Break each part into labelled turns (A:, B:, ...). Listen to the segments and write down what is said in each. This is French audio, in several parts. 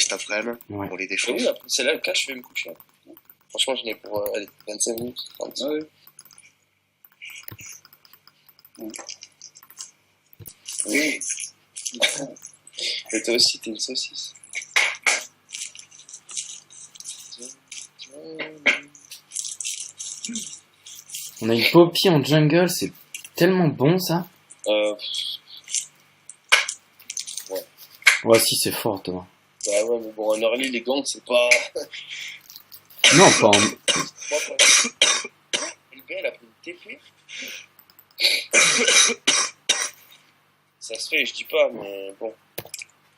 A: cet après-midi
B: Ouais.
A: pour les
C: Et
A: défenses.
C: oui, après c'est là le cas, je vais me coucher. Franchement, je n'ai pour allez, 25 minutes, 30.
D: Ouais.
C: Oui. Et toi aussi, t'es une saucisse.
B: On a une Poppy en jungle, c'est tellement bon ça.
C: Euh,
B: Ouais, si, c'est fort, toi.
C: bah ouais, mais bon, en early, les gangs, c'est pas...
B: Non, pas en...
C: Le gars, il a pris une TP. Ça se fait, je dis pas, mais bon.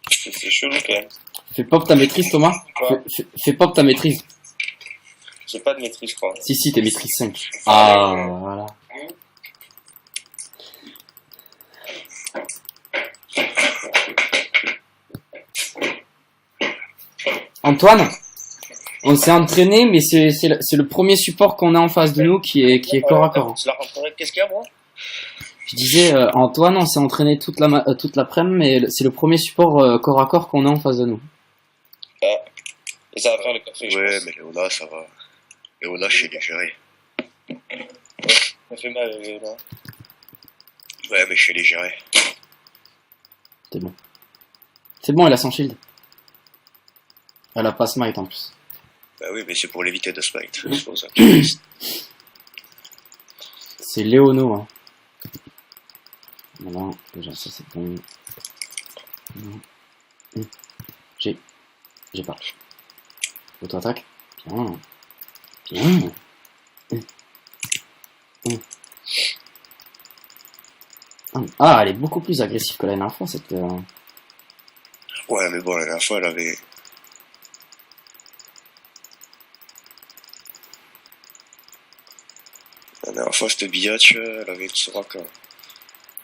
C: C'est chelou quand même.
B: Fais pop ta maîtrise, Thomas.
C: Quoi
B: Fais pop ta maîtrise.
C: J'ai pas de maîtrise, je crois.
B: Si, t'es maîtrise 5. Ah, voilà. Antoine, on s'est entraîné, mais c'est le premier support qu'on a en face de nous qui est corps à corps.
C: Je la rentrerai. Qu'est-ce qu'il y a, moi?
B: Je disais, Antoine, on s'est entraîné toute l'après-midi, mais c'est le premier support corps à corps qu'on a en face de nous.
C: Et ça va faire le café, je
A: Ouais,
C: pense.
A: mais Léona, ça va. Léona, je sais les gérer.
C: Ça fait mal, là.
A: Ouais, mais je sais les gérer.
B: C'est bon. C'est bon, elle a son shield. Elle a pas smite en plus.
A: Bah oui, mais c'est pour l'éviter de smite. C'est pour ça.
B: C'est Léono, hein. Voilà, déjà ça c'est bon. J'ai pas. Auto-attaque. Bien. Bien. Ah, elle est beaucoup plus agressive que la dernière fois, cette...
A: Ouais, mais bon, la dernière fois, elle avait... La dernière fois, cette biatch, elle avait une Soraka.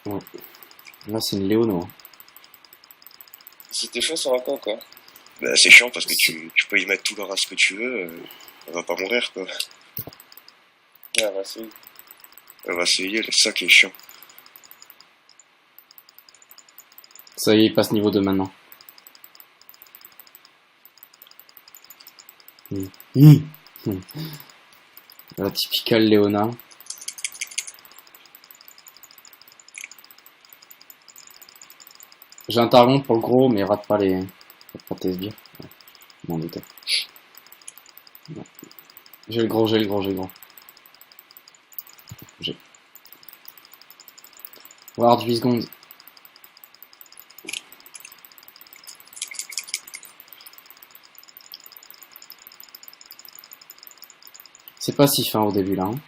B: Là, c'est une Léono. Hein.
C: C'était chaud, ça va quoi.
A: Bah, c'est chiant parce que tu peux y mettre tout le race que tu veux, elle va pas mourir, quoi.
C: Ouais, bah, c'est...
A: Elle va se heal, c'est ça qui est chiant.
B: Ça y est, il passe niveau 2 maintenant. La typicale Léona. J'ai un targon pour le gros, mais rate pas tes sbires. Ouais. M'en doutais. Ouais. J'ai le gros. Ward 8 secondes. C'est pas si fin au début là. Hein.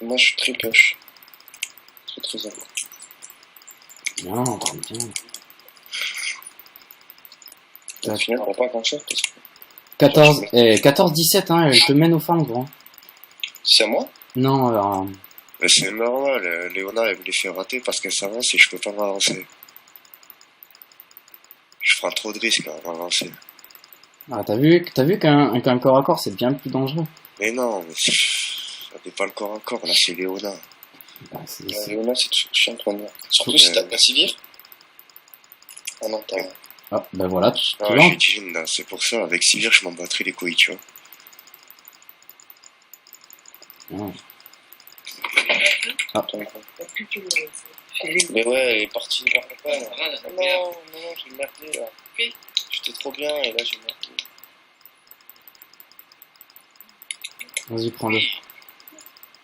C: Moi, je suis très push. Très avant.
B: Bien, très bien.
C: Au final, on va pas grand-chose parce que...
B: 14-17, hein, elle te mène au farm, gros.
C: C'est à moi?
B: Non,
A: Mais c'est normal, Léona, elle me les fait rater parce qu'elle s'avance et je peux pas m'avancer. Je prends trop de risques à m'avancer.
B: ah, t'as vu qu'un corps à corps c'est bien plus dangereux.
A: Mais non, mais ça n'est pas le corps à corps, là, c'est Léona.
B: Bah, c'est-
C: Léona, c'est chiant de manière. Surtout si t'as pas Sivir. Ah non, t'as...
B: Ah, ben voilà, tu
A: Ah,
B: vois.
A: j'ai Jean, là, c'est pour ça. Avec Sivir, je m'en battrais les couilles, tu vois.
B: Ouais.
C: Mais ouais, elle est partie vers papa. Là. Non, j'ai merdé là. J'étais trop bien et là j'ai merdé.
B: Vas-y, prends-le.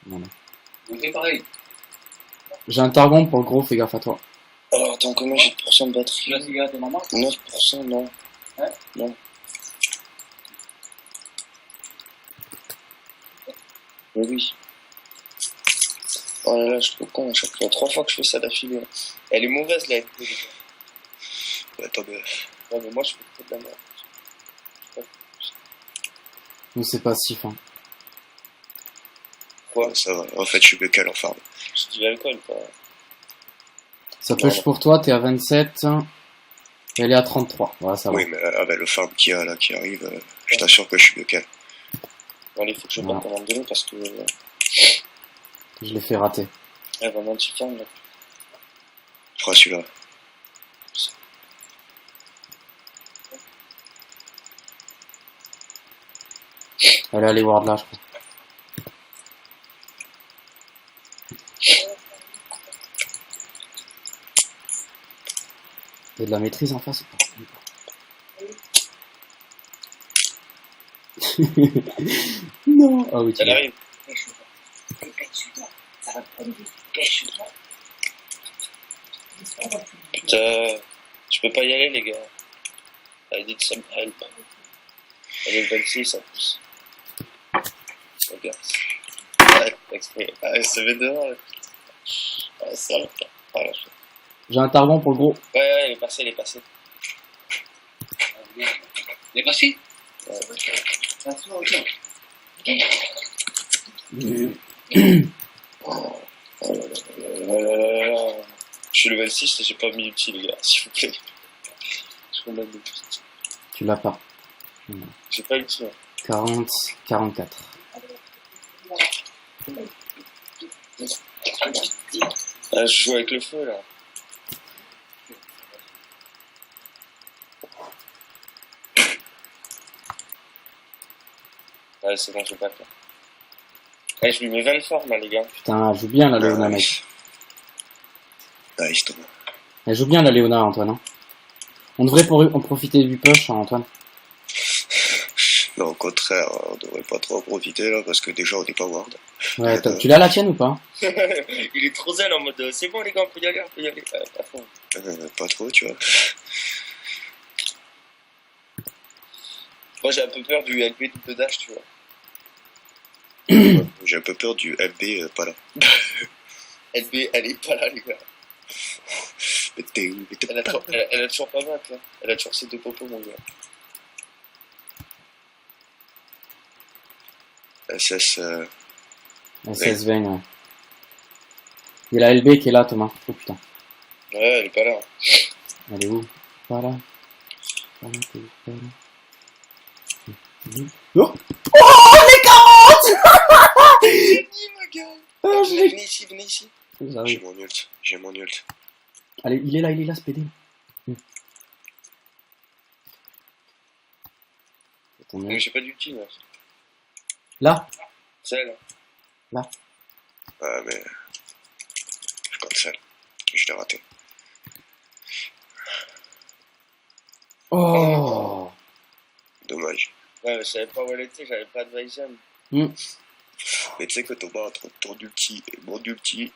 B: Voilà.
D: On fait pareil.
B: J'ai un targon pour le gros, fais gaffe à toi.
C: Alors attends, combien j'ai de pourcents de batterie?
D: Tu la cigarette de maman?
C: 9%, non.
D: Ouais.
C: Non. Mais oui. Oh là là, je suis trop con à chaque fois. 3 fois que je fais ça d'affilée. Elle est mauvaise la FP, les gars.
A: Attends, mais...
C: Ouais, mais moi je fais trop de la merde.
B: Nous, c'est pas si fin.
C: Quoi?
A: ça va. En fait, je suis buccal en farm.
C: C'est du l'alcool, quoi.
B: Ça push pour toi, t'es à 27. Et elle est à 33. Voilà, ça va.
A: Oui, mais avec le farm qu'il y a là, qui arrive, je t'assure que je suis buccal.
C: Bon, allez, faut que je
B: Voilà.
C: parte pendant 2 parce que...
B: Je l'ai fait rater.
C: elle va m'anti-farm, là.
A: Je crois celui-là.
B: Elle est allée ward là, je crois. Il y a de la maîtrise en face. Non. Ah oui, tu
C: Elle
B: l'as.
C: arrive. Putain, je peux pas y aller, les gars. I need some help. Elle est 26, ça pousse. Regarde. Ouais, exprès. Ah, elle se met dehors, là. Ah, ça, là. Ah, là,
B: J'ai un tarbon pour le gros.
C: ouais, elle est passée, elle est passée.
D: Il est passé.
C: Ouais. Je suis level 6 et j'ai pas mis l'ulti, les gars, s'il vous plaît. Je remets l'ulti.
B: Tu l'as pas.
C: J'ai pas l'ulti, hein.
B: 40, 44.
C: Ah, je joue avec le feu, là. Ouais, c'est bon, je vais pas faire. Eh, je lui mets 20 formes, hein, les gars.
B: Putain, elle joue bien la Léona, mec.
A: Nice, Thomas.
B: Elle joue bien la Léona, Antoine. Hein. On devrait en profiter du push, hein, Antoine.
A: Non, au contraire, on devrait pas trop en profiter là, parce que déjà on n'est pas ward.
B: Ouais, tu l'as la tienne ou pas?
C: Il est trop zen en mode c'est bon, les gars, on peut y aller, on peut y aller. Pas trop.
A: Pas trop, tu vois.
C: Moi, j'ai un peu peur du LB double dash, tu vois.
A: J'ai un peu peur du LB pas là.
C: LB, elle est pas là, les gars.
A: Mais t'es où? Mais t'es
C: Elle a,
A: pas
C: toujours, elle a toujours pas mal, là. Elle a toujours ses 2 popos, mon gars.
A: SS.
B: SS Vayne, ouais. Il y a la LB qui est là, Thomas. Oh putain.
C: Ouais, elle est pas là.
B: Elle est où? Pas là. Pas là, t'es pas là. Oh, les 40.
C: Dis, ma gars.
B: Oh, je l'ai.
C: Venez ici, venez ici.
A: J'ai
B: J'arrive.
A: mon ult. J'ai mon ult.
B: Allez, il est là, ce PD.
C: Mais j'ai pas d'ulti, là.
B: Là.
C: Celle.
A: Ouais, mais. Je cancel. Je l'ai raté.
B: Oh.
A: Dommage.
C: Ouais, mais je savais pas où elle était, j'avais pas de Vision.
A: Mais tu sais que Thomas, entre ton ulti et mon ulti,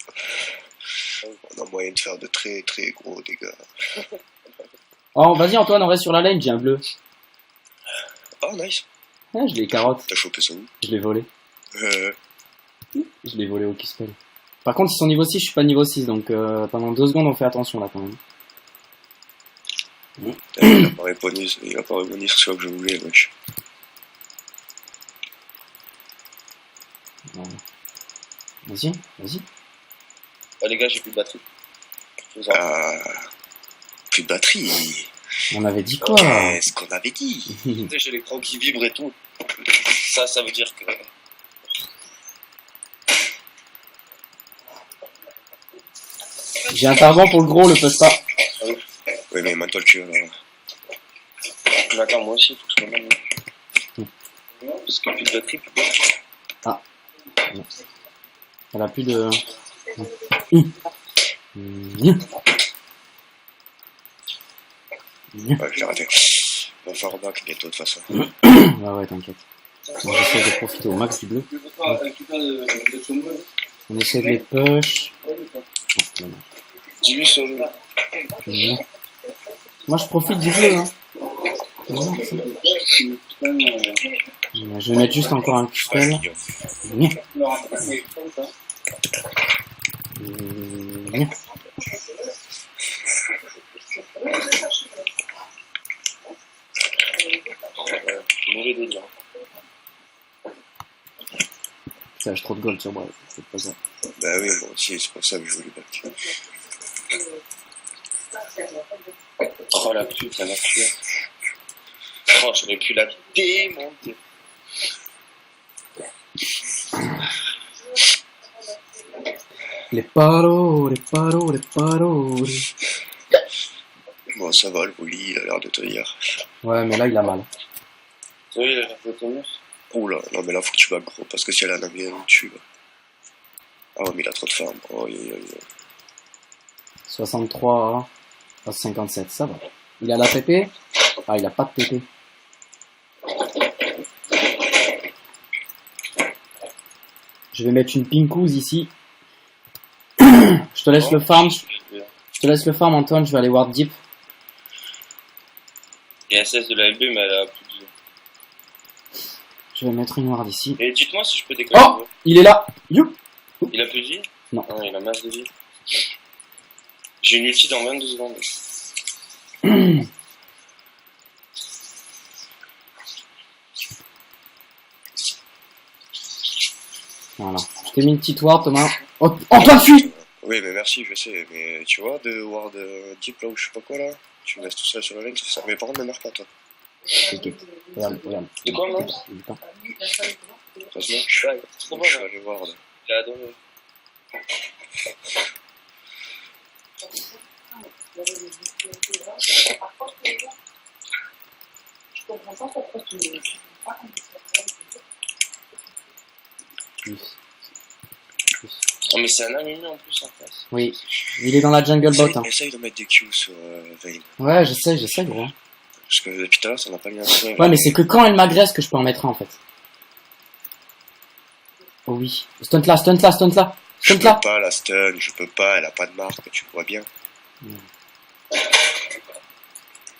A: on a moyen de faire de très très gros dégâts.
B: Oh, vas-y Antoine, on reste sur la lane, j'ai un bleu.
A: Oh, nice.
B: Ah, je l'ai carotte.
A: T'as chopé ça où?
B: Je l'ai volé.
A: Euh,
B: Je l'ai volé au Kispel. Par contre, ils sont niveau 6, je suis pas niveau 6, donc pendant 2 secondes, on fait attention là quand même.
A: il a pas répondu sur ce que je voulais, wesh.
B: Voilà. Vas-y, vas-y.
C: Oh, les gars, j'ai plus de batterie. Je vous en prie.
A: Plus de batterie.
B: On avait dit quoi?
A: Qu'est-ce qu'on avait dit?
C: Tu sais, j'ai l'écran qui vibre et tout. Ça veut dire que.
B: J'ai un tarbon pour le gros, le push pas.
A: Oui, mais maintenant tu vas.
C: Mais attends, moi aussi, il faut que je me mette. Parce que plus de batterie, plus de batterie.
B: Elle a plus de...
A: Ouais, je l'ai raté. On va faire remarque bientôt de toute façon.
B: Ouais, t'inquiète. On essaie de profiter au max du bleu. On essaie de les push. Oh,
C: J'ai vu sur le.
B: non. Moi, je profite du bleu, hein. Je vais mettre juste encore un Kispel.
C: Mauvais délire.
B: Ça lâche trop de gold sur Brave, c'est pas ça.
A: Bah oui, moi aussi, c'est pour ça que je voulais back.
C: Oh la pute, la nature. Oh, j'aurais pu la démonter.
B: Les parole.
A: Bon, ça va, le bully, il a l'air de tenir.
B: Ouais, mais là, il a mal.
C: Oui, il a l'air de tenir.
A: Oula, non mais là faut que tu vas gros, parce que si elle a un ami, elle me tue. Là. Ah ouais, mais il a trop de farm. Oh,
B: 63 à 57, ça va. Il a la PP? Ah, il a pas de PP. Je vais mettre une pinkouse ici. Je te laisse le farm. Je te laisse le farm, Antoine. Je vais aller ward deep.
C: Il y a 16 de la LB, mais elle a plus de...
B: Je vais mettre une ward ici.
C: Et dites-moi si je peux décoller.
B: Oh! Il est là! Youp!
C: Il a plus de vie?
B: Non.
C: Non, il a masse de vie. J'ai une ulti dans 22 secondes.
B: Voilà. Je t'ai mis une petite ward, Thomas. Oh, Antoine, fuis!
A: Oui, mais merci, je sais, mais tu vois, de ward deep là où je sais pas quoi là, tu me laisses tout seul sur la lane, ça fait ça. Mais par contre, ne meurs pas toi.
B: Ok. Regarde, regarde.
C: De quoi, moi?
A: Heureusement,
C: Ouais, c'est trop
A: je
C: bon,
A: suis
C: là.
A: allé ward.
C: J'ai adoré.
E: Je comprends pas pourquoi tu ne pas
B: Plus.
C: Oh, mais c'est un ami en plus en face.
B: Oui. Il est dans la jungle bot. Hein.
A: Essaye de mettre des Q sur Vayne.
B: Ouais, j'essaie, gros.
A: Parce que depuis tout à l'heure, ça n'a pas mis un son.
B: Ouais, mais c'est que quand elle m'agresse que je peux en mettre un, en fait. Oh oui. Stunt là, stunt là, stunt là.
A: Je
B: Stunt
A: peux
B: là.
A: pas la stun, je peux pas, elle a pas de marque, tu vois bien.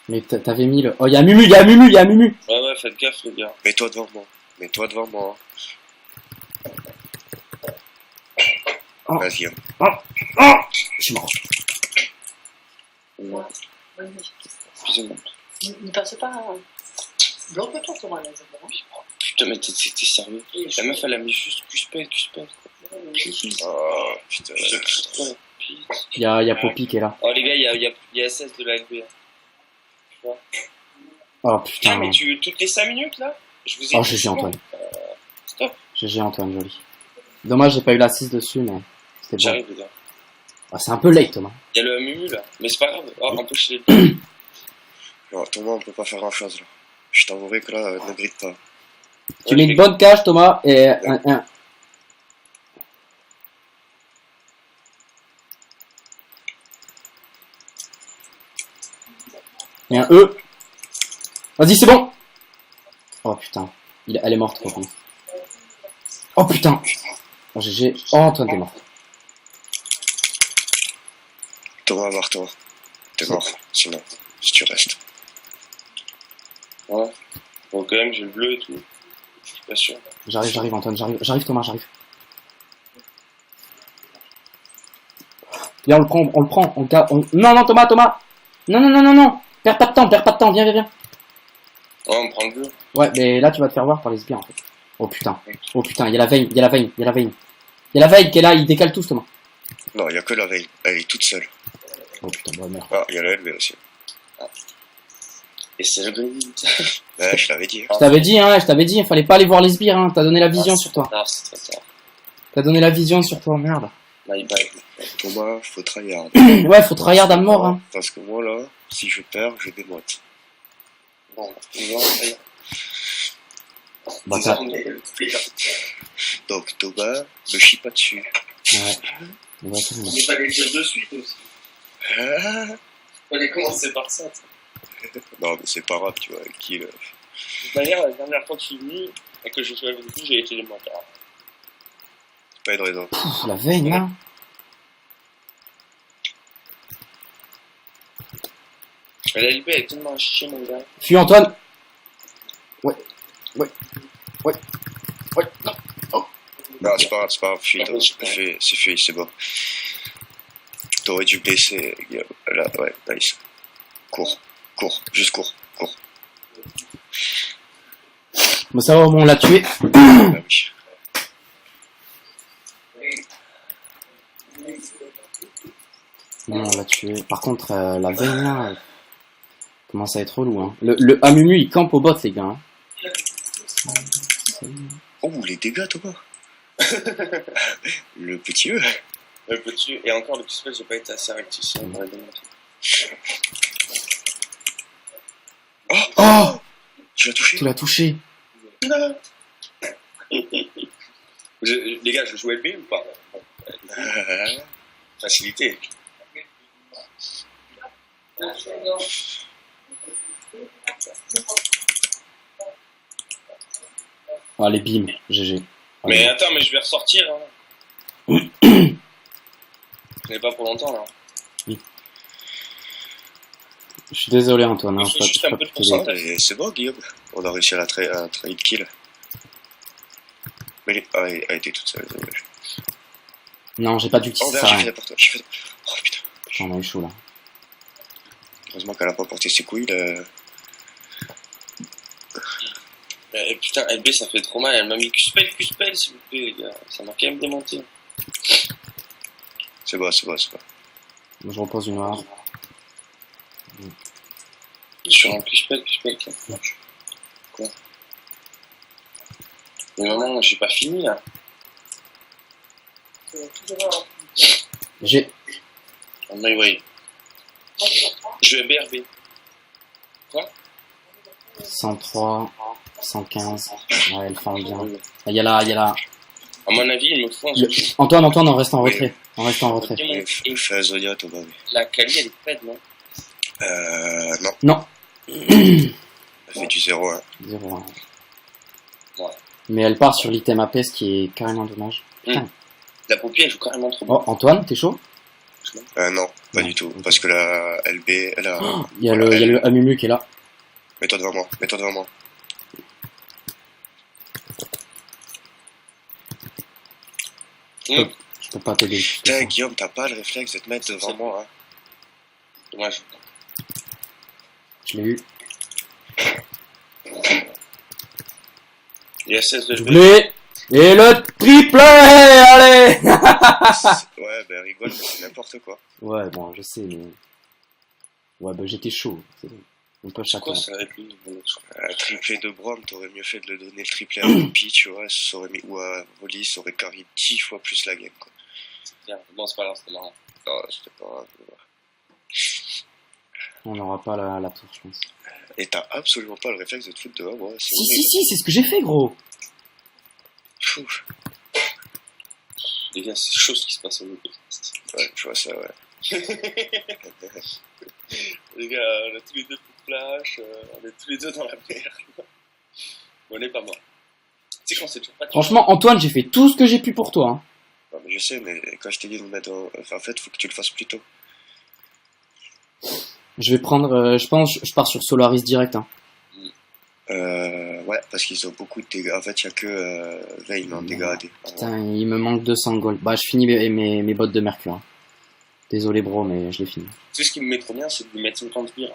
B: Mais t'avais mis le... Oh, y'a Mumu, y'a Mumu, y'a Mumu.
C: Ouais, faites gaffe, les gars.
A: Mets-toi devant moi. Mets-toi devant moi.
B: Oh.
A: Vas-y. Hein.
B: Oh, je suis mort.
C: Excusez-moi.
E: ne passe pas. Bloque-toi sur moi, là.
C: Putain, mais t'es sérieux? La meuf, elle a mis juste Q-spell.
A: Oh, putain.
B: Y'a Poppy qui est là.
C: Oh, les gars, il y a 16 de la LB.
B: Oh,
C: Putain,
B: putain.
C: mais toutes les 5 minutes, là? Je vous ai
B: Oh,
C: dit,
B: GG Antoine.
C: Stop.
B: GG Antoine, joli. Dommage, j'ai pas eu l'assist dessus, mais c'était bon.
C: J'arrive, les gars.
B: Ah, c'est un peu late, Thomas.
C: Il y a le Mumu, là. Mais c'est pas grave. Oh, empêchez les...
A: Non, Thomas, on peut pas faire grand chose là. Je t'avouerai que là, ne grite pas.
B: Tu mets une bonne cage, Thomas, et un... Et un E. Vas-y, c'est bon. Oh putain. Elle est morte, Poppy. Oh putain. Oh, GG. Oh, Antoine, t'es mort.
A: Thomas, barre-toi. T'es mort, sinon, si tu restes.
C: Ouais. Bon, quand même, j'ai le bleu et tout. Je suis pas sûr.
B: J'arrive, Antoine, j'arrive, Thomas, j'arrive. Viens, on le prend. Non, Thomas. Non. Perds pas de temps, viens.
C: Ouais, on prend le bleu.
B: Ouais, mais là, tu vas te faire voir par les sbires, en fait. Oh putain, il y a la veille. Il y a la veille qui est là, il décale tous, Thomas.
A: Non, il y a que la veille, elle est toute seule.
B: Oh putain, bonne merde.
A: Ah, il y a la LB aussi.
C: Et c'est le bleu.
A: Ouais, je l'avais dit.
B: Je t'avais dit, il fallait pas aller voir les sbires, hein. T'as donné la vision sur toi.
C: Ah, c'est très tard.
B: T'as donné la vision sur toi, merde.
C: My bad.
A: Thomas, faut tryhard.
B: Ouais, faut tryhard à mort, hein.
A: Parce que moi là, si je perds, je démoite.
C: Bon, on va faire.
B: Bah, t'as...
A: Donc Thomas, me chie pas dessus.
B: Ouais. Ouais, c'est bon.
C: Il fallait dire de suite aussi.
A: Ah
C: Fallait commencer par ça.
A: non, mais c'est pas grave, tu vois, qui
C: De toute manière, la dernière fois que je suis venu et que je suis avec vous, j'ai été les motards.
A: c'est pas une raison.
B: Pff, la veine, là.
C: Mais la LB elle est tellement chier, mon gars.
B: Fuis, Antoine. Ouais.
A: Non, c'est pas grave, fuis, c'est fait, c'est bon. T'aurais dû baisser, Guillaume. Là, ouais, nice. Cours, juste cours.
B: Bon, ça va, on l'a tué.
A: Ah oui.
B: Non, on l'a tué. Par contre, la veine, là, commence à être relou, hein. Le Amumu, il campe au bot, les gars, hein.
A: Oh, les dégâts, Thomas. Le petit E.
C: Le petit, et encore le petit spell, j'ai pas été assez réactif, ça m'aurait démonté.
A: Oh, tu l'as touché.
B: Tu l'as touché.
C: Non. Les gars, je joue LB ou pas? Facilité.
B: Allez, bim, GG.
C: Mais
B: Allez.
C: attends, mais je vais ressortir. Hein. Ce n'est pas pour longtemps là.
B: Je suis désolé, Antoine. Hein,
C: Il
B: je
C: faut
B: peux
C: juste
B: pas
C: un peu de
B: t'aider.
C: pourcentage.
A: Et c'est bon, Guillaume. On a réussi à la trade kill. Mais elle était toute seule. Dommage.
B: Non, j'ai pas d'ulti,
A: Oh
B: ça
A: merde,
B: sert à
A: j'ai fait
B: rien.
A: n'importe quoi. Oh putain.
B: J'en ai eu chaud là.
A: Heureusement qu'elle a pas porté ses couilles là.
C: Putain, LB ça fait trop mal. Elle m'a mis Q-spell, s'il vous plaît, les gars. Ça m'a quand même démonté.
A: C'est bon.
B: Je repose une heure.
C: Sur un Q-spell. Quoi? Mais maman, j'ai pas fini là.
B: J'ai.
C: Oh my way. Je vais BRB.
B: 103, 115. Ouais, elle forme bien. Il y a là.
C: À mon avis, il me faut un truc.
B: Antoine, on reste en retrait. On reste en retrait.
A: Il fait un Zonia, toi, oui.
C: La Kali, elle est faite, non?
A: Non.
B: Non.
A: Elle fait du 0-1.
B: 0-1.
C: Ouais.
B: Mais elle part sur l'item AP, ce qui est carrément dommage.
C: La poupée, elle joue carrément trop bien.
B: Oh, Antoine, t'es chaud?
A: Non, pas
B: Non.
A: du tout. Parce que la LB, elle a...
B: Il y a le Amumu qui est là.
A: Mets-toi devant moi.
B: Je peux pas t'aider.
A: Putain, Guillaume, t'as pas le réflexe de te mettre devant moi, hein.
C: Dommage.
B: Je l'ai eu.
C: Il y a 16 de
B: Doublé. Et le triplé, allez.
A: Ouais, ben rigole, mais c'est n'importe quoi.
B: Ouais, bon, je sais, mais... Ouais, bah j'étais chaud. C'est bon. On peut
C: C'est
B: chacun.
C: quoi ça avec lui?
A: Un triplé de Brom, t'aurais mieux fait de le donner le triplé à Rupi, tu vois, ça aurait mis, ou à Volley, ça aurait carré 10 fois plus la game, quoi.
C: Bien. Bon, c'est pas grave, c'était marrant.
A: Non, c'était pas grave.
B: On n'aura pas la tour, je pense.
A: Et t'as absolument pas le réflexe de te foutre dehors, ouais.
B: Si, c'est ce que j'ai fait, gros.
A: Fou.
C: Les gars, c'est chaud ce qui se passe au podcast.
A: Ouais, je vois ça, ouais.
C: Les gars, on a tous les deux coup de flash, on est tous les deux dans la merde. On n'est pas mort. Tu sais qu'on sait toujours pas.
B: Franchement, Antoine, j'ai fait tout ce que j'ai pu pour toi. Hein.
A: Non, mais je sais, mais quand je t'ai dit de me mettre en fait, faut que tu le fasses plus tôt.
B: Je vais prendre, je pense, je pars sur Solaris direct. Hein.
A: Ouais, parce qu'ils ont beaucoup de dégâts. En fait, il n'y a que Vayne en dégâts AD.
B: Putain, il me manque 200 gold. Bah, je finis mes bottes de mercure. Hein. Désolé, bro, mais je l'ai fini.
C: Tu sais ce qui me met trop bien, c'est de lui mettre 50 sbires.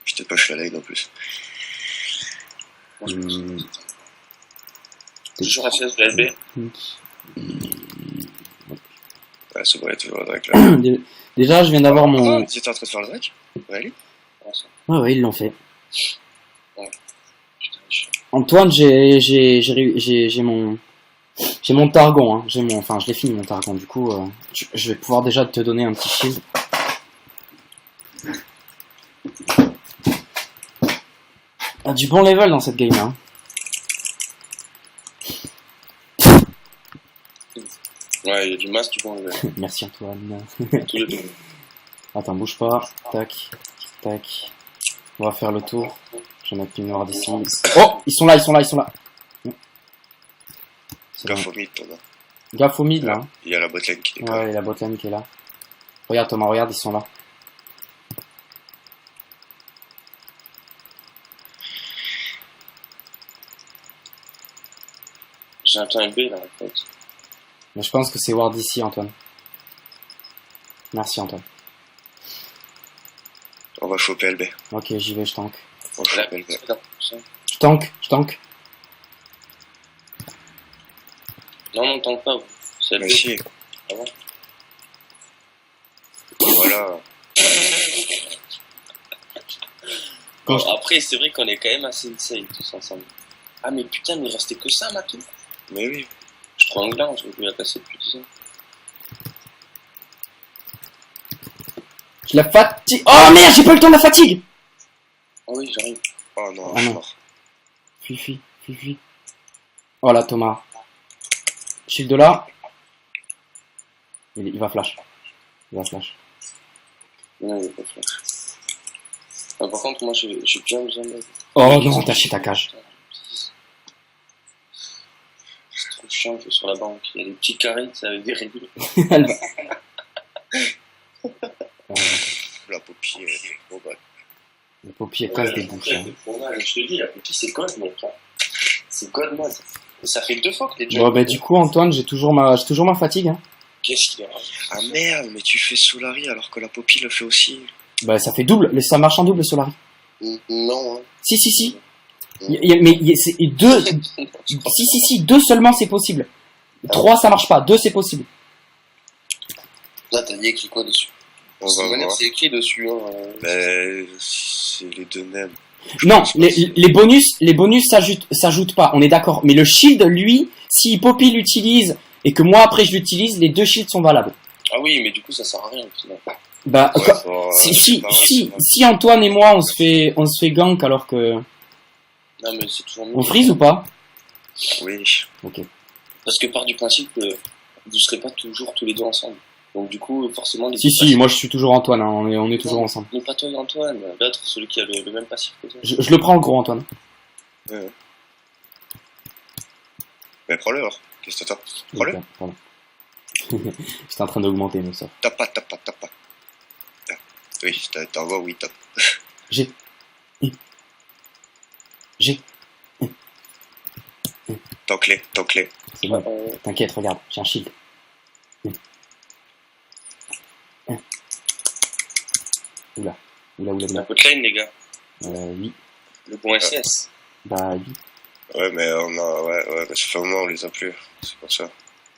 A: Je t'ai pas je la lane en plus.
C: Toujours à 16 de LB.
A: Ouais, c'est bon, il y a toujours un Drake là.
B: Déjà, je viens d'avoir mon...
A: Ah, tu étais en train de faire le Drake? Ouais,
B: Ouais, ils l'ont fait.
C: Putain,
B: Antoine, j'ai mon Targon, hein. Enfin, je l'ai fini mon Targon. Du coup, je vais pouvoir déjà te donner un petit shield. Ah, du bon level dans cette game, hein.
C: Ouais, il y a du masse, du bon level.
B: Merci Antoine.
C: Tous les deux.
B: Attends, bouge pas. Tac, tac. On va faire le tour. Je vais mettre une noire d'ici. Oh, ils sont là. C'est
A: Gaffe
B: bon.
A: au mid, Thomas.
B: Gaffe au mid, là. Hein.
A: Il y a la botlane qui est
B: Ouais, et la botlane qui est là. Regarde Thomas, regarde, ils sont là.
C: J'ai un temps LB là en fait.
B: Mais je pense que c'est Ward ici, Antoine. Merci Antoine.
A: On va choper LB.
B: Ok, j'y vais, je tank.
A: On
C: Là,
A: chope LB.
B: Je tank.
C: Non, non, tant pas. C'est
A: Mais
C: LB.
A: si.
C: Ah bon.
A: Voilà.
B: Quand
C: Bon, après, c'est vrai qu'on est quand même assez insane tous ensemble. Ah, mais putain, mais il restait que ça, Matou.
A: Mais oui.
C: Je crois un gland, je vais la passer depuis 10 ans.
B: Je la fatigue. Oh merde, j'ai pas eu le temps de la fatigue.
C: Oh oui, j'arrive.
A: Oh non,
B: Ah
A: je suis
B: non.
A: mort.
B: Fuis. Voilà, Thomas. Shield de là. Il va flash. Il va flash.
C: Non, il est pas flash. Ah, par contre, moi, j'ai bien besoin d'aide.
B: Oh non, t'as chié ta cage.
C: C'est trop chiant que sur la banque. Il y a des petits carrés, ça avec des régules.
B: Elle va.
A: La Poppy, bon bah.
B: Le Poppy est casse des bouches. Hein.
C: Je te dis, la Poppy, c'est code, mec. C'est code mode. Ça fait 2 fois que t'es déjà.
B: Bon, bah, du coup, Antoine, j'ai toujours ma fatigue. Hein.
C: Qu'est-ce qu'il y a?
A: Ah merde, mais tu fais Solari alors que la Poppy le fait aussi.
B: Bah, ça fait double. Ça marche en double, Solari.
C: Non, hein.
B: Si. C'est deux. Si, deux seulement, c'est possible. 3, ça marche pas. 2, c'est possible.
C: Là, t'as dit écrit quoi dessus?
A: On va voir.
C: C'est écrit dessus, hein.
A: Mais c'est les deux mêmes.
B: Non, les bonus s'ajoutent pas, on est d'accord. Mais le shield, lui, si Poppy l'utilise et que moi après je l'utilise, les 2 shields sont valables.
C: Ah oui, mais du coup ça sert à rien finalement.
B: Bah,
A: Ouais,
B: si Antoine et moi on se fait gank alors que
C: Non mais c'est toujours mieux.
B: on freeze ou pas?
A: Oui.
B: Ok.
C: Parce que part du principe que vous serez pas toujours tous les deux ensemble. Donc du coup forcément les
B: Si, moi je suis toujours Antoine, hein, on est toujours ensemble.
C: Mais pas toi et Antoine, l'autre, celui qui a le même passif que toi.
B: Je le prends le gros Antoine.
A: Ouais. Mais prends-le alors. Qu'est-ce que t'attends? Prends-le.
B: Ok, pardon. J'étais en train d'augmenter mais ça.
A: Tape pas. Ah. Oui, t'envoies, oui, tape.
B: J'ai.
A: Tant clé.
B: C'est bon. T'inquiète, regarde, j'ai un shield. Oula.
C: La hotline les gars.
B: Oui.
C: Le bon SS.
B: Bah oui.
A: Ouais, mais on a, ouais, mais ça fait un moment on les a plus. C'est pour ça.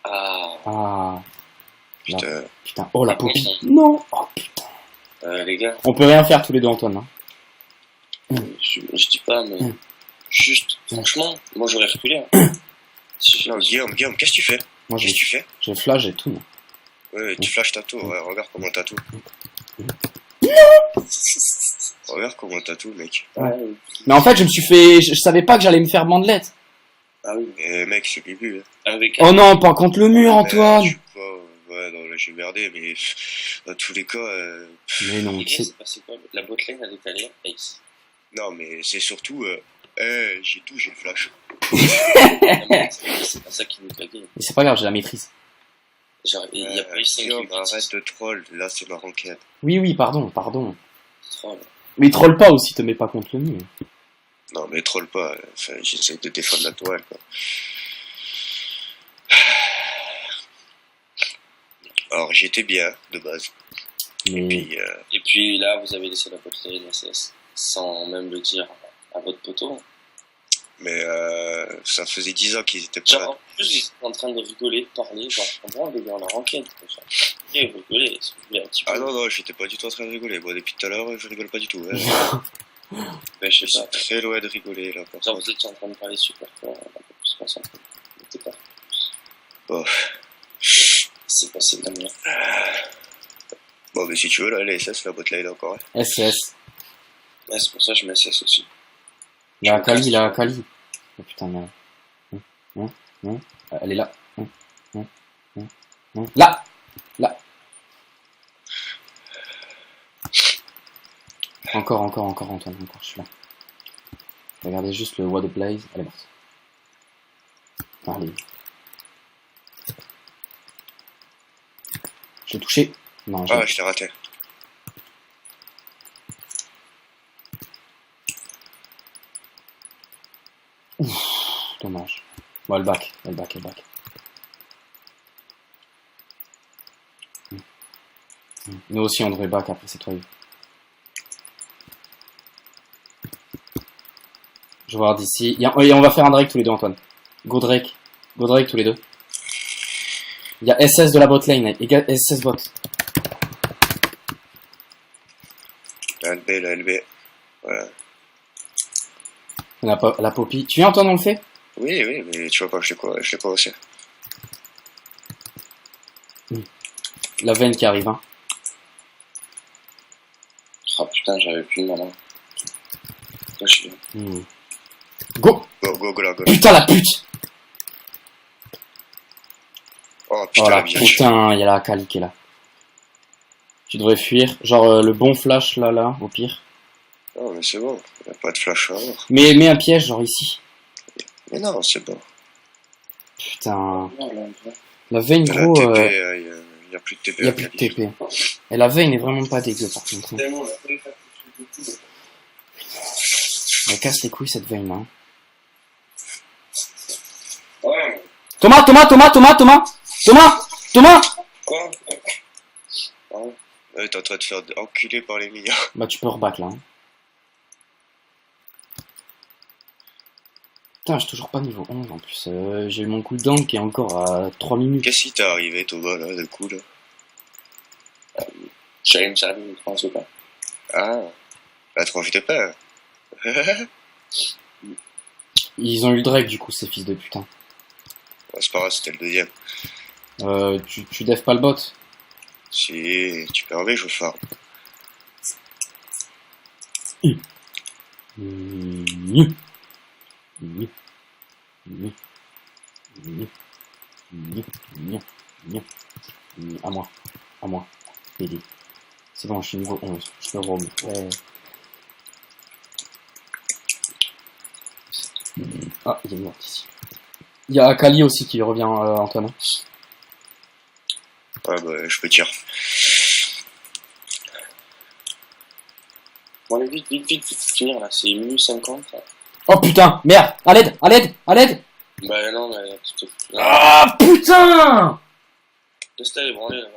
C: Ah.
B: Ah.
A: Putain.
B: Putain. Oh la Poppy. Non. Oh putain.
C: Les gars,
B: On peut rien faire tous les deux Antoine. Hein.
C: je dis pas mais juste franchement, moi j'aurais reculé. Hein.
A: Non, Guillaume, qu'est-ce que tu fais?
B: Moi
A: Qu'est-ce que tu fais?
B: j'ai flash et tout. Moi.
A: Ouais, tu flashes ta tour, ouais, regarde comment t'as tout. Regarde comment t'as tout, mec.
B: Mais en fait, je savais pas que j'allais me faire bandelette.
C: Ah oui.
A: Eh, mec, c'est Bibu, hein.
C: Avec
B: Oh non, pas contre le mur,
A: Ouais,
B: Antoine.
A: je sais pas, ouais, non, là, j'ai merdé, mais dans tous les cas,
B: Mais non,
C: les gars, c'est passé quoi? La botlane elle est allée Ace.
A: non, mais c'est surtout, j'ai tout, j'ai le flash.
C: C'est pas ça qui nous claquait.
B: Mais c'est pas grave, j'ai la maîtrise.
C: Genre, il y a pas eu 5
A: Guillaume, arrête de troll, là, c'est ma renquête.
B: Oui, pardon.
C: Troll.
B: Mais troll pas aussi, te mets pas contre le mur.
A: Non, mais troll pas, enfin, j'essaie de défendre la toile, quoi. Alors, j'étais bien, de base.
B: Mais
C: Et puis là, vous avez laissé la botlane SS sans même le dire à votre poteau.
A: Mais ça faisait 10 ans qu'ils étaient pas
C: Genre,
A: là.
C: en plus, ils étaient en train de rigoler, de parler, genre, on comprend, les gars, on a renquête, quoi. Genre, ok, vous rigolez, si vous voulez un petit peu.
A: Ah non, j'étais pas du tout en train de rigoler. Bon, depuis tout à l'heure, je rigole pas du tout. Ouais.
C: Mais je
A: Je
C: sais
A: suis
C: pas.
A: très loin de rigoler, là. Par
C: Genre,
A: contre.
C: vous étiez en train de parler super fort, un peu plus concentré. N'était pas.
A: Bon.
C: C'est passé de la merde.
A: Bon, mais si tu veux, là, les SS, la botlane encore. Hein.
B: SS.
C: Ouais, c'est pour ça que je m'assesse aussi.
B: La Kali. Oh putain, non. Non. Elle est là. Non. Là. Encore, Antoine, encore, je suis là. Regardez juste le What the Blaze. Elle est morte. Allez. J'ai touché. Non, j'ai...
A: Ah, je t'ai raté.
B: Dommage. Bon, elle back. Nous aussi, on devrait back après cette wave. Je vais voir d'ici. Et on va faire un Drake tous les deux, Antoine. Go Drake tous les deux. Il y a SS de la bot lane et SS bot.
A: La LB. Voilà.
B: La Poppy. Tu viens, Antoine, on le fait?
A: Oui, mais tu vois pas, je l'ai pas aussi.
B: La veine qui arrive, hein.
C: Oh putain, j'avais plus de mana.
B: Go!
A: Go là, go.
B: Putain, la pute!
A: Oh putain,
B: Voilà,
A: bien.
B: putain, il y a la Akali qui est là. Tu devrais fuir. Genre le bon flash là, au pire.
A: Non, mais c'est bon. Il n'y a pas de flash à avoir.
B: Mais mets un piège, genre ici.
A: Mais non, c'est bon.
B: Putain.
C: Non, là,
B: La Vayne,
A: De la
B: gros,
A: TP, il n'y a plus de TP.
B: il y a plus de TP. Et la Vayne est vraiment pas dégueu par contre. Hein.
C: tellement, on a pas eu fait de tout.
B: Elle casse les couilles cette Vayne là.
C: Ouais.
B: Thomas
C: Quoi?
A: Ouais, t'es en train de faire enculer par les milliards.
B: Bah tu peux reback là. Hein. Putain, j'ai toujours pas niveau 11 en plus. J'ai eu mon cooldown qui est encore à 3 minutes.
A: Qu'est-ce qui t'est arrivé, Thomas, là, de coup, là?
C: J'allais me servir, je pense pas.
A: Ah, la profitez pas.
B: Ils ont eu le Drake du coup, ces fils de putain.
A: Bon, c'est pas grave, c'était le deuxième.
B: Tu dev pas le bot.
A: Si tu permets, je farm.
B: À moi, PD. C'est bon, je suis niveau 11, je peux roam. Ouais. Ah, il y a une morte ici. Il y a Akali aussi qui revient, Antoine.
A: Ouais, bah, je peux tirer.
C: Bon, allez, vite, finir là, c'est minute 50. Là.
B: Oh putain, merde, à l'aide.
C: Bah non, mais tout
B: Ah putain.
C: Laisse-toi aller branler là.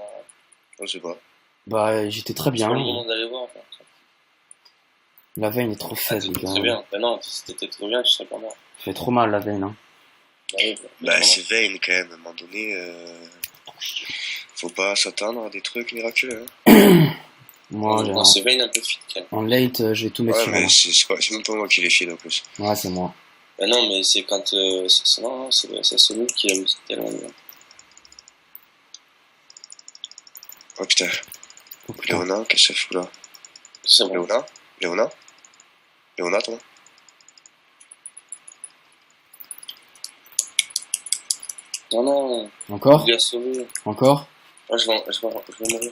A: Je sais pas.
B: Bah j'étais très
C: C'est
B: bien.
C: pas le moment d'aller voir. Enfin.
B: La veine est trop faible, les gars.
C: Très bien. Bah non, si t'étais trop bien, tu serais pas mort.
B: Ça fait trop mal la veine, hein.
C: Bah, oui,
A: Bah, c'est Vayne quand même, à un moment donné. Faut pas s'attendre à des trucs miraculeux. Hein.
B: Moi,
C: non, c'est Vayne un peu fit quand même.
B: en late, je vais tout mettre
A: Ouais,
B: sur
A: mais
B: moi.
A: c'est même pas moi qui les file en plus.
B: Ouais, c'est moi.
C: Bah non, mais c'est quand. Non, c'est nous qui aime tellement bien.
A: Oh putain.
B: Oh putain.
A: Léona, qu'est-ce que ça fout là?
C: C'est bon.
A: Léona, toi?
C: Non,
B: Encore
C: il a sauvé.
B: Encore
C: Ouais, je vais mourir.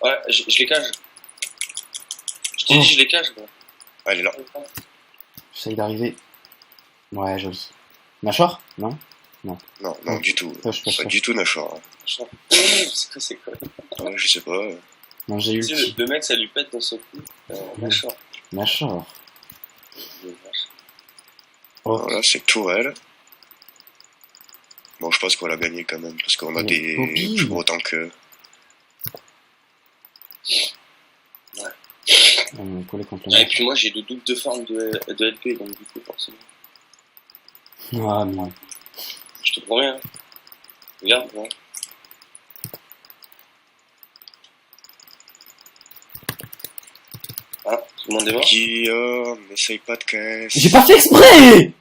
C: Ouais, je les cage. Je t'ai dit, je les cage, gros.
A: Ah, elle est là.
B: J'essaye d'arriver. Ouais, joli. Nashor? Non?
A: Non,
B: Ouais.
A: du tout.
B: Push.
A: Pas du tout, Nashor. Hein.
C: C'est quoi?
A: Ouais, je sais pas.
B: Non, j'ai
C: Tu sais,
B: ulti.
C: le mec, ça lui pète dans son cou. Machin.
B: Nashor.
A: Oh. Alors là, c'est Tourelle. Bon, je pense qu'on l'a gagné quand même, parce qu'on a
B: Mais
A: des
B: Bobby.
A: plus gros temps que.
B: On peut les
C: Et
B: compléments.
C: puis moi, j'ai le double de farm de LP, donc du coup, forcément.
B: Ah, mais...
C: Je te promets, hein. Regarde, moi. Ah, tout le monde est mort.
A: Guillaume, n'essaye pas de caisse.
B: J'ai pas fait exprès!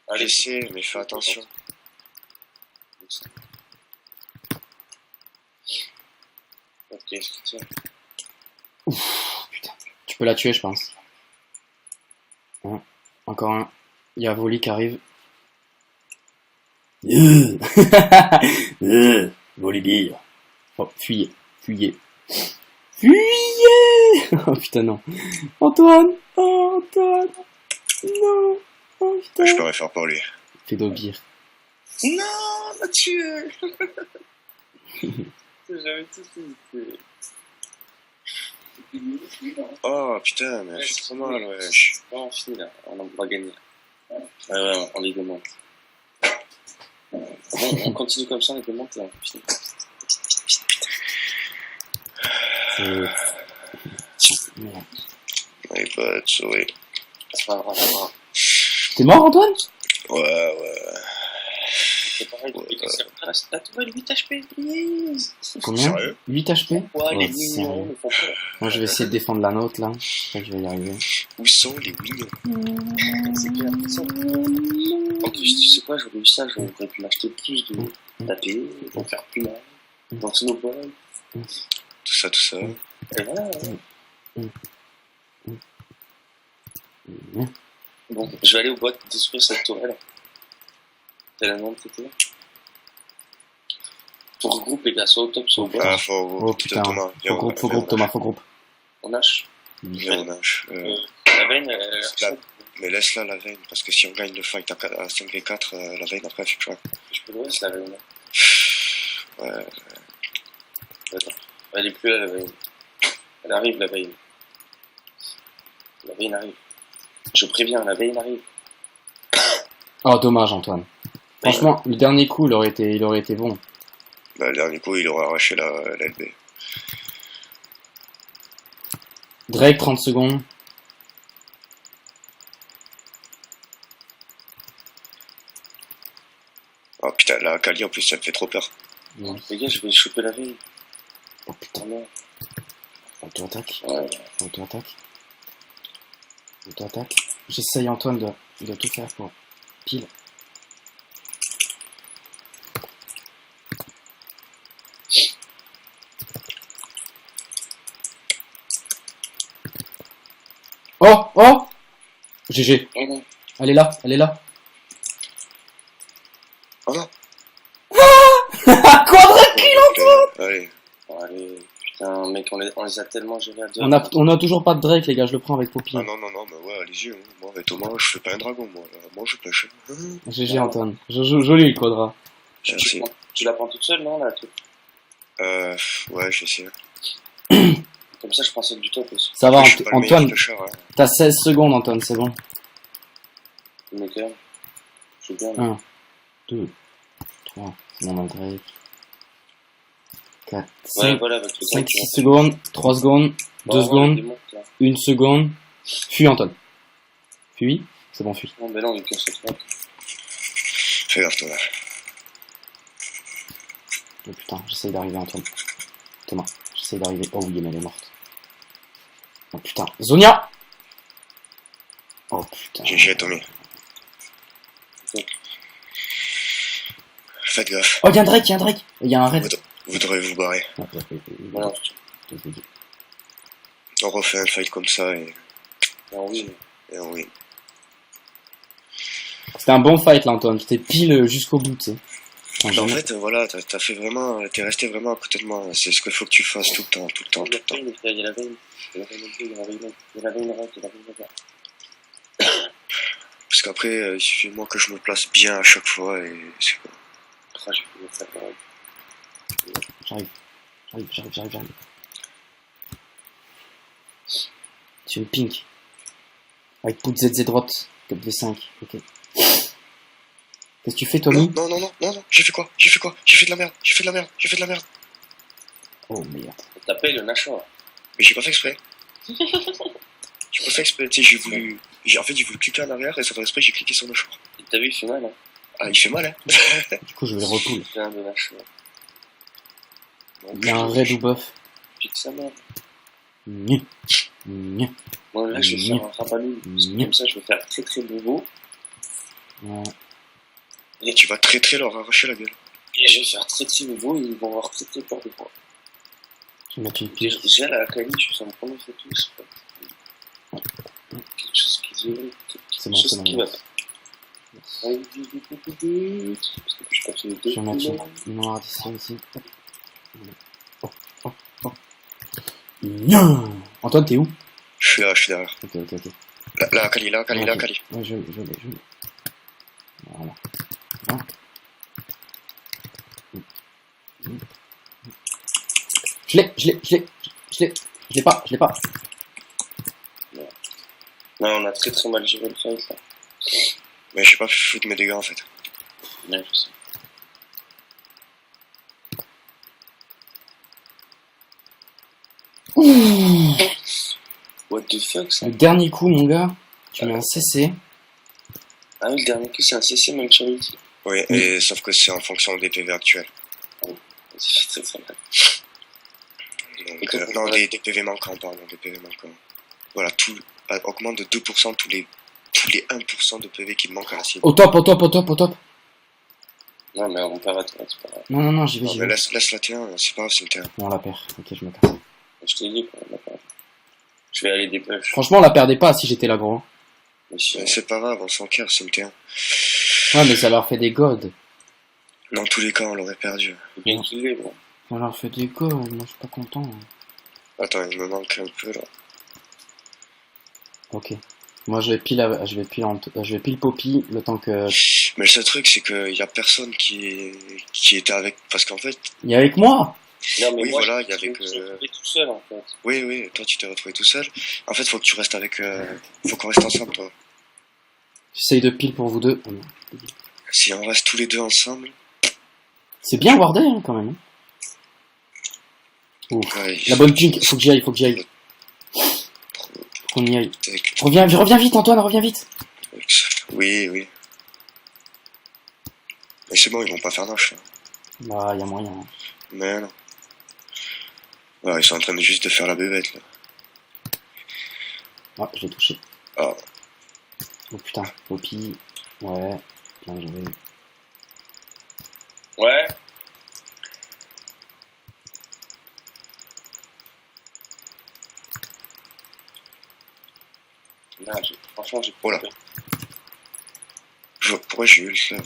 C: Allez,
A: Essaie, mais fais attention.
C: Ok, tiens.
B: Putain. Tu peux la tuer, je pense. Ouais. Encore un. Il y a Voli qui arrive. Volibear. Oh, fuyez. Oh putain, non. Antoine. Oh, Antoine. Non. Oh putain.
A: Je peux rien faire pour lui.
B: Fais d'obir.
C: Non, Mathieu. J'avais tout fait.
A: Oh putain, mais elle fait trop mal, wesh.
C: Non, on finit là, on va gagner. Ouais, on les démonte. On continue comme ça, on les démonte et on finit.
B: Merde.
A: My bad, sorry.
C: C'est pas grave.
B: T'es mort, Antoine?
A: Ouais.
C: C'est pareil, t'as trouvé le 8 HP.
B: Combien?
A: Sérieux?
B: 8 HP?
C: Ouais, les
B: c'est
C: mignons,
B: rien.
C: me font peur.
B: Moi, je vais essayer de défendre la nôtre, là. Je sais que je vais y arriver.
A: Où sont les mignons?
C: C'est clair, ça. En plus, tu sais quoi, j'aurais eu ça, j'aurais pu m'acheter plus de taper, de faire plus mal, dans le snowball.
A: Tout ça.
C: Et voilà. Bon, je vais aller au boîte détruire cette tourelle. T'as la demande, t'étais là? Faut regrouper les gars, soit au top, soit au bas.
A: Ah, faut
B: Oh putain,
A: Thomas.
B: faut groupe Thomas, faut groupe.
C: On nage.
A: Viens, on nage.
C: La veine, elle a l'air
A: La-
C: chaude.
A: Mais laisse-la la veine, parce que si on gagne le fight à 5v4, la veine après, fait que
C: Je peux le laisser la veine.
A: ouais.
C: Attends. Elle est plus là, la veine. Elle arrive, la veine. La veine arrive. Je préviens, la veine arrive.
B: Oh, dommage, Antoine. Franchement, le dernier coup, il aurait été bon.
A: Bah, le dernier coup, il aurait arraché la LB.
B: Drake, 30 secondes.
A: Oh putain, la Kali en plus, ça me fait trop peur.
C: Les gars, je vais choper la veine.
B: Oh putain,
C: Vraiment.
B: auto-attaque.
C: Ouais.
B: Auto-attaque. Auto-attaque. J'essaye, Antoine, de tout faire pour pile. Oh, oh GG.
C: Oh non.
B: Elle est là, elle est là.
A: Oh non. Allez.
C: Bon, allez, putain, mec, on les a tellement gérés à deux.
B: On a toujours pas de Drake, les gars, je le prends avec Poppy.
A: Ah non, mais ouais, allez-y. Hein. Moi, avec Thomas, je fais pas un dragon, moi. Moi, je pêche.
B: GG, Antoine. Joli le quadra.
A: Merci.
C: Tu la prends toute seule, non, là, truc.
A: Ouais, j'essaie.
C: Comme ça, je prends celle du top aussi.
B: Ça va,
A: Je suis pas le meilleur
B: Antoine,
A: pêcheur, hein.
B: t'as 16 secondes, Antoine, c'est bon.
C: Mais quand même, je suis bien.
B: 1, 2, 3, mon Drake. 4, 5,
C: Voilà, avec le
B: 5, 6 secondes, 3 secondes, 2 secondes, 1 seconde. Fuis, Antoine. Fuis, c'est bon, fuis.
C: Non, mais non, il casse le truc.
A: Fais gaffe, Thomas.
B: Oh putain, j'essaye d'arriver, Antoine. Thomas, j'essaye d'arriver. Oh oui, mais elle est morte. Oh putain, Zonia. Oh putain.
A: GG, Tommy. Faites gaffe.
B: Oh, y'a un Drake, il y a un raid.
A: Vous devrez vous barrer.
C: Voilà.
A: On refait un fight comme ça et
C: Oui.
A: oui.
B: C'était un bon fight là, Antoine. J'étais pile jusqu'au bout, tu sais. Enfin,
A: En
B: jamais-
A: fait, voilà, t'as fait vraiment, t'es resté vraiment à côté de moi. C'est ce qu'il faut que tu fasses tout le temps, tout le temps, tout le temps.
C: Il y a la veine. Il y a la veine, il y a la veine, il y a la veine, il y a la veine.
A: Parce qu'après, il suffit moi que je me place bien à chaque fois et c'est quoi.
C: Ah, j'ai fait ça pareil.
B: J'arrive. Tu une pink. Avec put ZZ droite. 4v5. Ok. Qu'est-ce que tu fais, Tommy?
A: Non, j'ai fait quoi? J'ai fait de la merde.
B: Oh merde.
C: Taper le nashor.
A: Mais j'ai pas fait exprès. J'ai pas fait exprès, tu sais, j'ai voulu cliquer en arrière et ça fait exprès, j'ai cliqué sur le choix.
C: T'as vu, il fait mal, hein.
A: Ah, il fait mal, hein.
B: Du coup, je vais le repull.
C: Il fait un de nashor.
B: Il y a un raid ou buff.
C: Pique sa mère.
B: Nya.
C: Moi, là, je vais faire un rapalou. Comme ça, je vais faire très très nouveau.
B: Ouais.
A: Et tu vas très leur arracher la gueule.
C: Et je vais faire très très nouveau et ils vont avoir très très peur de moi.
B: Je vais mettre une pile.
C: J'ai la Kali, je suis sur mon premier photo, je sais pas. Quelque chose qui dit.
B: C'est bon, c'est bon.
C: Va pas. Parce que je continue
B: Je vais mettre
C: de
B: une noire ici. Hop. Oh. Nya. Antoine, t'es où?
A: Je suis derrière.
B: Ok.
A: Là, Kali.
B: Ouais, je l'ai. Voilà. Je l'ai pas.
C: Non, on a très très mal géré le fight là.
A: Mais j'ai pas pu foutre mes dégâts en fait.
C: Ouais, je sais. What the fuck ça?
B: Le dernier coup, mon gars, tu mets un CC.
C: Ah oui, le dernier coup c'est un CC même Charity.
A: Oui, et sauf que c'est en fonction des PV actuels.
C: C'est très mal.
A: Donc, non, des PV manquants, pardon, des PV manquants. Voilà, tout augmente de 2% tous les 1% de PV qui manquent à la cible.
B: Au top.
C: Non, mais on perd à toi, c'est pas grave.
B: Non, j'y vais.
A: Non, mais laisse la T1, c'est pas grave, c'est le terrain.
B: Non, on la perd. Ok, je me casse.
C: Je t'ai dit quoi, on a pas. Je vais aller des push.
B: Franchement, on la perdait pas si j'étais là, gros.
C: Mais si,
A: Mais c'est pas grave, on s'en casse, c'est le T1.
B: Ouais, mais ça leur fait des gods.
A: Dans tous les cas, on l'aurait perdu.
C: Bien qu'il est, bon.
B: On leur fait des go, moi je suis pas content.
A: Attends, il me manque un peu là.
B: Ok. Moi je vais je vais pile Poppy le temps que.
A: Mais le seul truc, c'est qu'il y a personne qui était avec. Parce qu'en fait,
B: Il est avec moi.
C: Non, mais
A: oui,
C: moi,
A: voilà, il y
C: je
A: avait
C: me suis
A: que.
C: retrouvé tout seul, en fait.
A: Oui, oui, toi tu t'es retrouvé tout seul. En fait, faut que tu restes avec. Faut qu'on reste ensemble, toi.
B: J'essaye de pile pour vous deux. Oh non.
A: Si on reste tous les deux ensemble.
B: C'est bien wardé hein, quand même. Ouf.
A: Ouais,
B: La bonne pink, faut que j'y aille, faut que j'y aille. Faut qu'on y aille. Reviens vite Antoine, reviens vite.
A: Oui, oui. Mais c'est bon, ils vont pas faire noche.
B: Bah, y a moyen. Hein.
A: Mais non. Ouais, ils sont en train de juste de faire la bébête là.
B: Ah, je l'ai touché.
A: Ah,
B: Oh putain, Poppy. Ouais, bien joué.
C: Ouais. Là, franchement, j'ai
A: Oh là. Pourquoi j'ai eu le seum?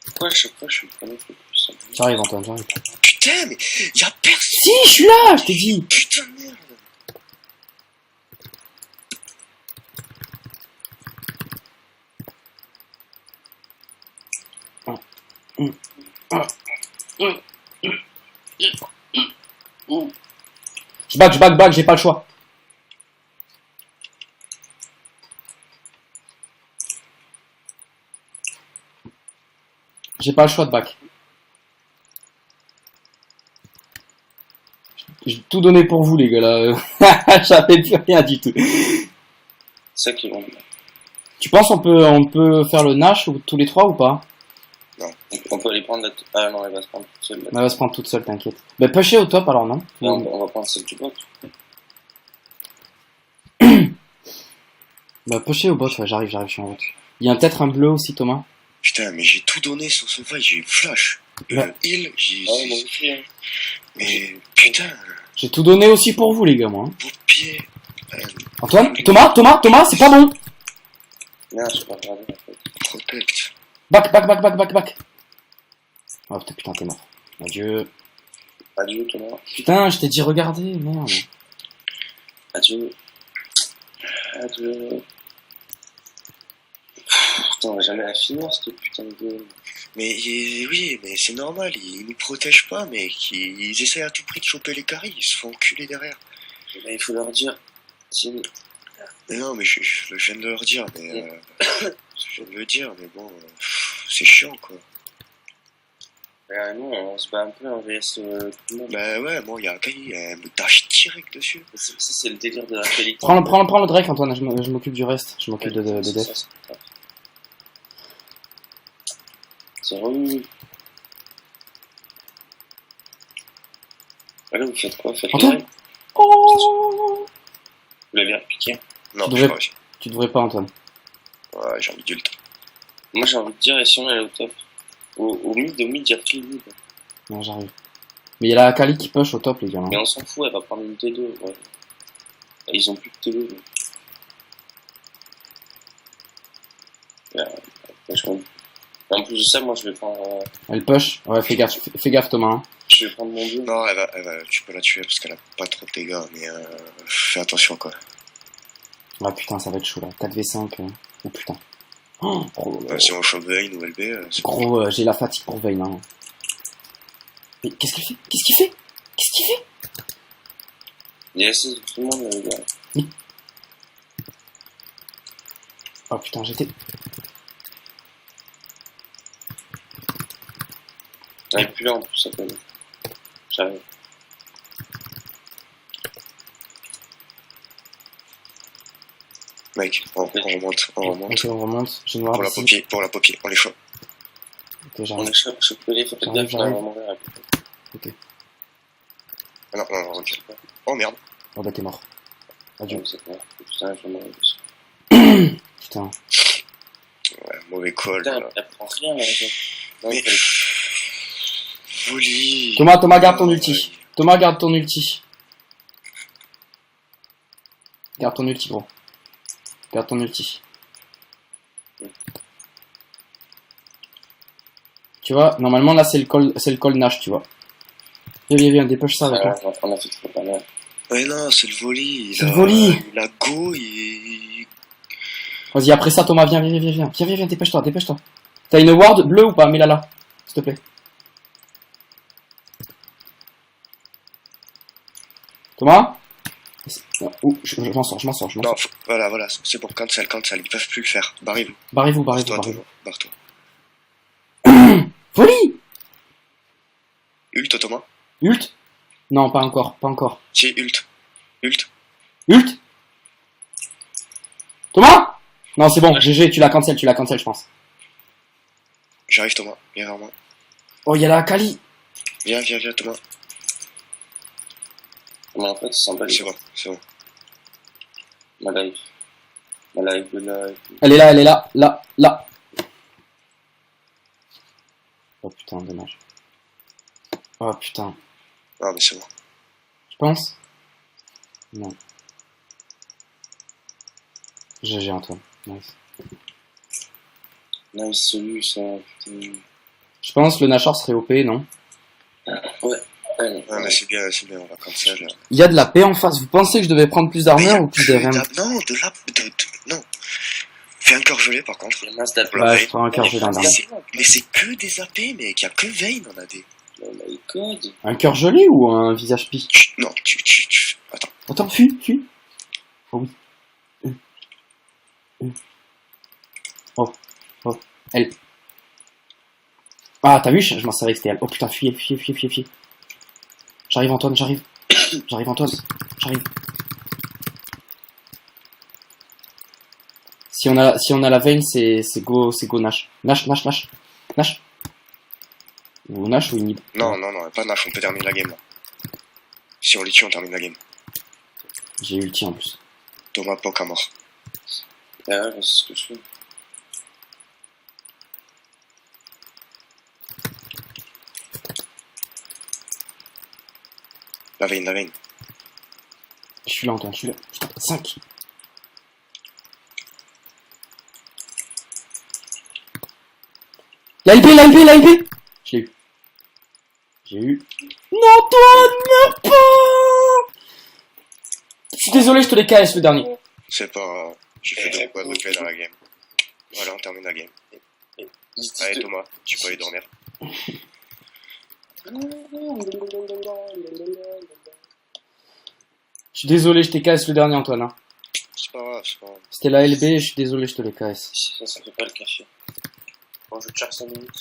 C: Pourquoi à chaque fois je suis le premier qui est plus simple?
B: J'arrive Antoine, j'arrive.
A: Putain, mais y'a personne!
B: Si, je suis là, je t'ai dit.
A: Putain de merde!
B: Je back, j'ai pas le choix. J'ai pas le choix de back. J'ai tout donné pour vous les gars là. J'avais plus rien du tout.
C: C'est ça qui vont.
B: Tu penses on peut faire le Nash ou tous les trois ou pas?
C: On peut aller prendre la. Ah non, elle va se prendre toute seule.
B: Elle va se prendre toute seule, t'inquiète. Bah pusher au top alors non?
C: Non, on va prendre celle du bot.
B: Bah pusher au bot, ouais, j'arrive, je suis en route. Il y a peut-être un bleu aussi Thomas.
A: Putain, mais j'ai tout donné sur ce fight, j'ai eu flash.
B: Ouais.
A: Heal, j'ai.
C: Ah ouais, moi aussi, hein.
A: Mais putain,
B: J'ai tout donné aussi pour vous les gars moi. Hein.
A: beau pied.
B: Antoine, Thomas, c'est pas bon.
C: Merde, je peux pas regarder en fait.
A: Protect.
B: Back. Oh putain, t'es mort. Adieu.
C: Adieu, Thomas.
B: Putain, je t'ai dit regardez, merde.
C: Adieu. Adieu. Putain, on va jamais la finir cette putain de game.
A: Mais oui, mais c'est normal, ils nous protègent pas, mec. Ils essayent à tout prix de choper les carrés, ils se font enculer derrière.
C: Et là, il faut leur dire. Si...
A: Mais non, mais je viens de leur dire, mais je viens de le dire, mais bon, c'est chiant quoi.
C: Nous, on se bat un peu en VS tout le monde.
A: Bah ouais, moi, il y a un gars, il me dash direct dessus.
C: Ça, c'est le délire de la qualité.
B: Prends le Drake Antoine, je m'occupe du reste. Je m'occupe de Def.
C: C'est relou. Allez, vous faites quoi? Faites
B: Antoine.
C: le
B: Oh,
C: Vous l'avez bien piqué.
A: Non,
B: tu devrais pas Antoine.
A: Ouais, j'ai envie d'ult.
C: Moi, j'ai envie de dire, et si on est au top? Au mid, il y a free mid.
B: Non, j'arrive. Mais il y a la Akali qui push au top les gars. Hein.
C: Mais on s'en fout, elle va prendre une T2. Ouais. Ils ont plus de T2. Donc. En plus de ça, moi, je vais prendre.
B: Elle push. Ouais, fais gaffe Thomas. Hein.
C: Je vais prendre mon bleu.
A: Non, tu peux la tuer parce qu'elle a pas trop de dégâts, mais fais attention quoi.
B: Ah putain, ça va être chaud là. 4v5. Oh putain. Oh,
A: Si on chope Vayne ou LB, c'est
B: gros, j'ai la fatigue pour Vayne. Hein. Mais qu'est-ce qu'il fait?
C: Yes, tout le monde, les gars.
B: Oh putain, j'étais.
C: J'arrive plus là en plus, ça peut. J'arrive.
A: Mec, on remonte.
B: Ok, on remonte. Je vais voir
A: Pour la poppy, on les chope.
B: Ok,
C: On
B: j'arrive.
C: échappe, je peux aller, faut peut-être gaffe,
B: J'arrive.
C: on va mourir.
B: Ok.
A: Ah non, ok. Oh merde.
B: Oh bah t'es mort. Adieu.
C: Putain, je vais mourir aussi.
B: Putain.
A: Ouais, mauvais call.
C: Putain,
A: Là.
C: elle prend rien, là.
A: Mais... Volley.
B: Thomas, garde ton ulti. Thomas, garde ton ulti. Garde ton ulti, gros. Garde ton ulti. Tu vois, normalement là c'est le col Nash, tu vois. Viens, dépêche ça avec moi.
C: On a fait trop pas mal.
A: Ouais, non, c'est le volley.
B: C'est le volley.
A: Il a go, il...
B: Vas-y, après ça, Thomas, viens, dépêche-toi. T'as une ward bleue ou pas? Mets-la là, s'il te plaît. Thomas? Non, je m'en sors.
A: Non, voilà, c'est pour cancel, ils peuvent plus le faire. Barrez-vous.
B: Barrez-vous.
A: Barre-toi.
B: Volley!
A: Ult, Thomas.
B: Ult? Non, pas encore.
A: Si, ult.
B: Ult? Thomas? Non, c'est bon, GG, tu la cancel, je pense.
A: J'arrive, Thomas. Viens vers moi.
B: Oh, il y a la Kali.
A: Viens, Thomas.
C: Mais en fait, c'est
A: C'est bon.
C: Ma live. Là.
B: Elle est là. Oh putain, dommage. Oh putain.
A: Ah, mais c'est bon.
B: Je pense? Non. GG Antoine. Nice.
C: Nice, salut, ça, putain.
B: Je pense le Nashor serait OP, non?
C: Ouais,
A: Ah, mais c'est bien, on va cancel.
B: Il y a de la paix en face. Vous pensez que je devais prendre plus d'armure ou plus d'RM?
A: Non, non. Fais un cœur gelé, par contre.
B: Ouais, je prends un cœur gelé en armure.
A: Mais c'est que des AP, mec. Il y a que Vayne en AD.
C: Oh my god.
B: Un cœur gelé ou un visage pique?
A: Non, Attends.
B: Attends, fuis. Oh oui. Oh. Elle. Ah, t'as vu? Je m'en savais que c'était elle. Oh putain, fuis. J'arrive Antoine. J'arrive. Si on a la veine, c'est go Nash. Nash. Ou Nash ou Inib.
A: Non, pas Nash, on peut terminer la game là. Si on les tue, on termine la game.
B: J'ai ulti en plus.
A: Thomas poke à mort.
C: Ah ouais, c'est ce que je fais.
A: La veine.
B: Je suis là, Antoine, Putain, 5. La LB. Je l'ai eu. J'ai eu. Non, Antoine, meurs pas. Je suis désolé, je te l'ai KS le dernier.
A: C'est pas... J'ai fait 2 quadruplés dans la game. Voilà, on termine la game. Allez Thomas, tu peux aller dormir.
B: Je suis désolé, je t'ai KS le dernier, Antoine. Hein.
A: C'est pas grave.
B: C'était la LB, je suis désolé, je te l'ai KS.
C: Ça fait pas le cacher. Bon, je charge 5 minutes.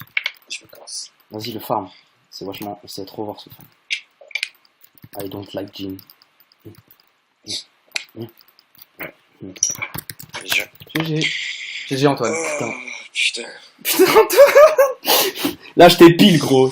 C: Je me casse.
B: Vas-y, le farm. C'est vachement... On sait trop voir ce farm. I don't like Jin. GG Antoine.
A: Oh, putain.
B: Putain Antoine. Là, je t'ai pile, gros.